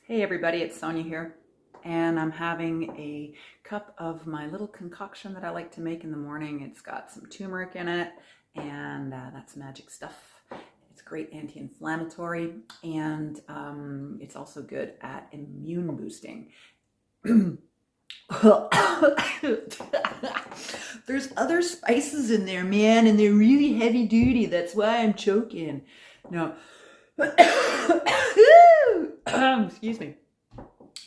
Hey everybody, it's Sonia here, and I'm having a cup of my little concoction that I like to make in the morning. It's got some turmeric in it, and that's magic stuff. It's great anti-inflammatory, and it's also good at immune boosting. There's other spices in there, man, and they're really heavy duty. That's why I'm choking. No. Excuse me.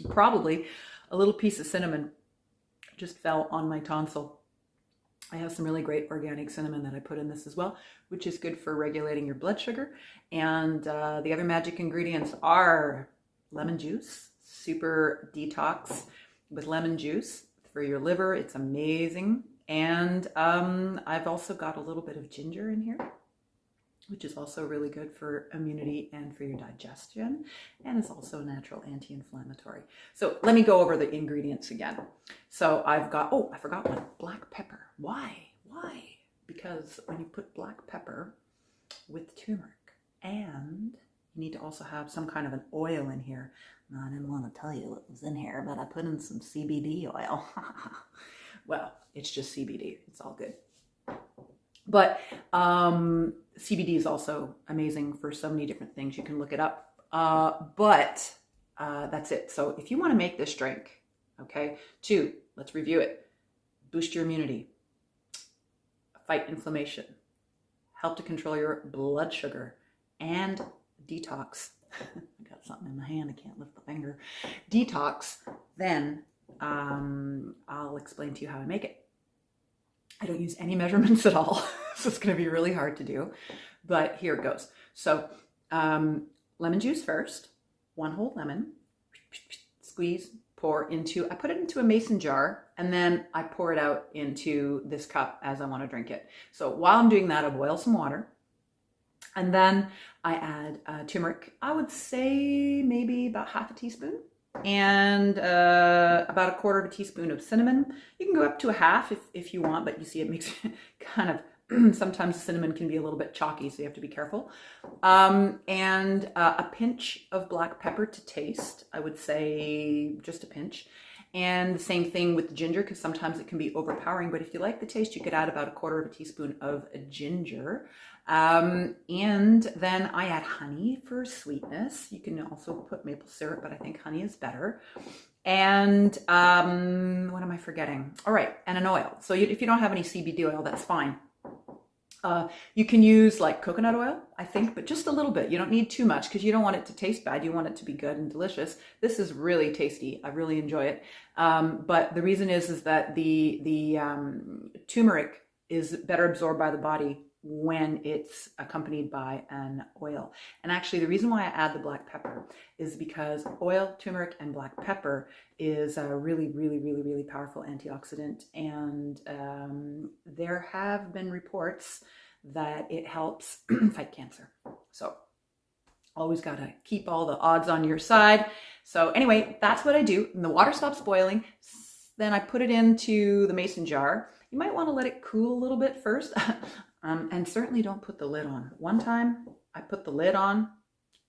Probably a little piece of cinnamon just fell on my tonsil. I have some really great organic cinnamon that I put in this as well, which is good for regulating your blood sugar. And the other magic ingredients are lemon juice, super detox with lemon juice for your liver. It's amazing. And I've also got a little bit of ginger in here, which is also really good for immunity and for your digestion, and it's also a natural anti-inflammatory. So let me go over the ingredients again. So I've got, oh, I forgot one, black pepper. Why? Because when you put black pepper with turmeric, and you need to also have some kind of an oil in here. Now, I didn't want to tell you what was in here, but I put in some CBD oil. Well, it's just CBD. It's all good. But CBD is also amazing for so many different things. You can look it up. But that's it. So if you want to make this drink, okay, 2, let's review it. Boost your immunity, fight inflammation, help to control your blood sugar, and detox. I got something in my hand. I can't lift the finger. Detox. Then I'll explain to you how I make it. I don't use any measurements at all, so it's going to be really hard to do, but here it goes. So lemon juice first, 1 whole lemon, squeeze, pour into, I put it into a mason jar, and then I pour it out into this cup as I want to drink it. So while I'm doing that, I boil some water, and then I add turmeric. I would say maybe about half a teaspoon. And about 1/4 teaspoon of cinnamon. You can go up to a half if you want, but you see it makes kind of, sometimes cinnamon can be a little bit chalky, so you have to be careful. And a pinch of black pepper to taste. I would say just a pinch. And the same thing with the ginger, because sometimes it can be overpowering, but if you like the taste, you could add about 1/4 teaspoon of ginger. And then I add honey for sweetness. You can also put maple syrup, but I think honey is better. And what am I forgetting? All right, and an oil. So if you don't have any CBD oil, that's fine. You can use like coconut oil, I think, but just a little bit. You don't need too much because you don't want it to taste bad. You want it to be good and delicious. This is really tasty. I really enjoy it. But the reason is that the turmeric is better absorbed by the body when it's accompanied by an oil. And actually the reason why I add the black pepper is because oil, turmeric, and black pepper is a really powerful antioxidant. And there have been reports that it helps fight cancer. So always got to keep all the odds on your side. So anyway, that's what I do. And the water stops boiling. Then I put it into the mason jar. You might want to let it cool a little bit first. And certainly don't put the lid on. One time I put the lid on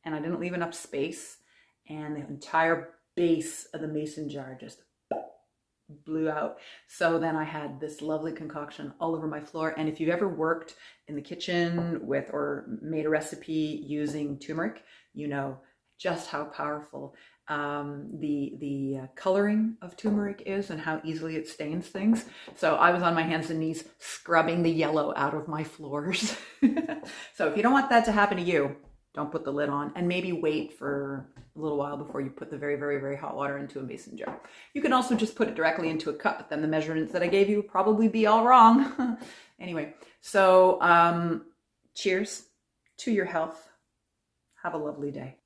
and I didn't leave enough space, and the entire base of the mason jar just blew out. So then I had this lovely concoction all over my floor. And if you've ever worked in the kitchen with or made a recipe using turmeric, you know just how powerful the coloring of turmeric is and how easily it stains things. So I was on my hands and knees scrubbing the yellow out of my floors. So if you don't want that to happen to you, don't put the lid on, and maybe wait for a little while before you put the very hot water into a mason jar. You can also just put it directly into a cup, but then the measurements that I gave you would probably be all wrong. Anyway, so cheers to your health. Have a lovely day.